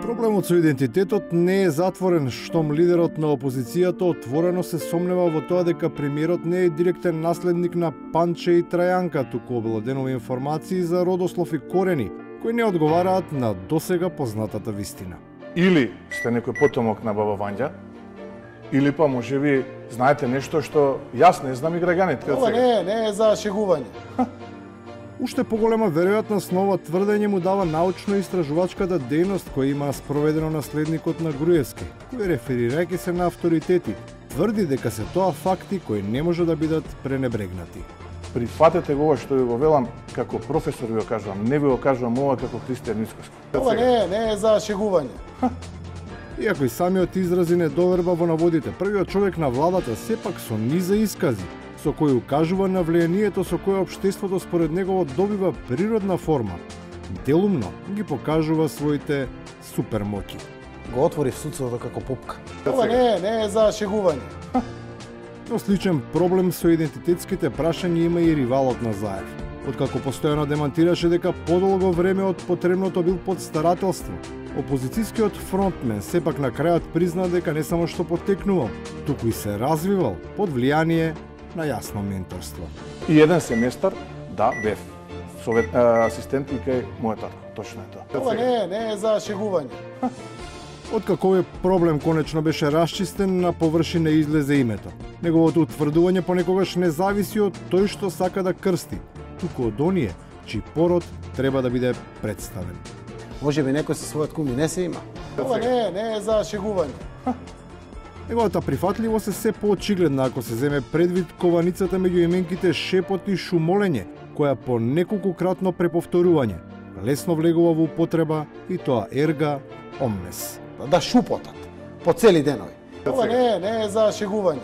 Проблемот со идентитетот не е затворен, штом лидерот на опозицијата отворено се сомнева во тоа дека премиерот не е директен наследник на Панче и Трајанка, туку обелоденува информации за родослов и корени, кои не одговараат на досега познатата вистина. Или сте некој потомок на баба Вања, или па можеби знаете нешто што јас не знам и граѓаните. Ова не е за шегување. Уште поголема веројатност на ова тврдење му дава научно-истражувачката дејност која има спроведено наследникот на Груевски, кој реферирајќи се на авторитети, тврди дека се тоа факти кои не може да бидат пренебрегнати. Прифатете го ова што ви го велам како професор ви го кажувам, не ви го кажувам ова како Христијан Мицкоски. Ова не е за шегување. Иако и самиот изрази недоверба во наводите, првиот човек на владата сепак со низа искази, со кој укажува на влијанието со кое општеството според него добива природна форма, делумно ги покажува своите супермоќи. Го отвори суцото како попка. Ова не е за шегување. Но сличен проблем со идентитетските прашања има и ривалот на Заев. Откако постојано демантираше дека подолго време од потребното бил под старателство, опозицијскиот фронтмен сепак на крајот призна дека не само што потекнувал, туку и се развивал под влијание на јасно менторство. И еден семестар, да, бев асистент и кај мојот татко. Точно е тоа. Ова не е за шегување. Откако овој проблем конечно беше расчистен, на површина излезе името. Неговото утврдување понекогаш не зависи од тој што сака да крсти, туку од оние чиј пород треба да биде представен. Може би некој со својот кум и не се има. Ова не е за шегување. Неговата прифатливост е се поочигледна ако се земе предвид кованицата меѓу именките шепот и шумолење, која по неколкократно преповторување лесно влегува во употреба и тоа ерга омнес. Да шупотат по цели денови. Ова не е за шегување.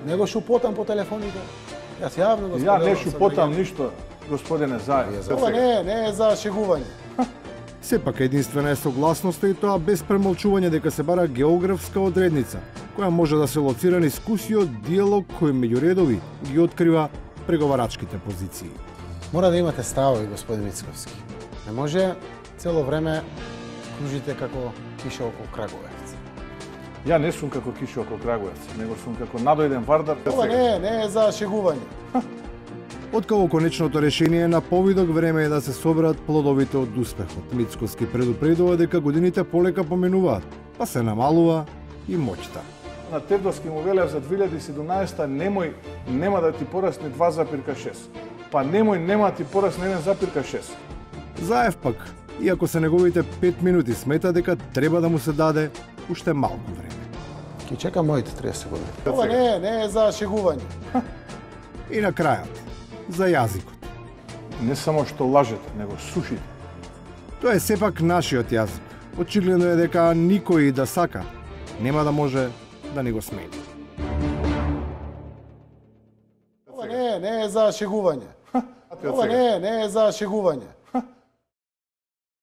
Него шупотам по телефоните. Јас јавно го споделувам. Ја не шупотам ништо, господине Заев. Ова не е за шегување. Сепак единствена е согласноста и тоа без премолчување дека се бара географска одредница, која може да се лоцира низ искусиот диалог кој меѓу редови ги открива преговарачките позиции. Мора да имате ставови, господин Мицковски. Не може цело време кружите како киша околу Краговец. Ја не сум како киша околу Краговец, него сум како надојден вардар. Ова не е за шегување. Откако конечното решение на повидок време е да се соберат плодовите од успехот, Мицковски предупредува дека годините полека поменуваат, па се намалува и моќта. На Тевдовски му велев за 2017 нема да ти порасне 2,6. Па нема да ти порасне 1,6. Заев пак, иако се неговите 5 минути, смета дека треба да му се даде уште малку време. Ке чекам моите 30 години. Ова не е за шегување. И на крајот, за јазикот. Не само што лажете, него сушите. Тоа е сепак нашиот јазик. Очигледно е дека никој да сака нема да може да ни го смени. Ова не е за шегување. Ова не е за шегување.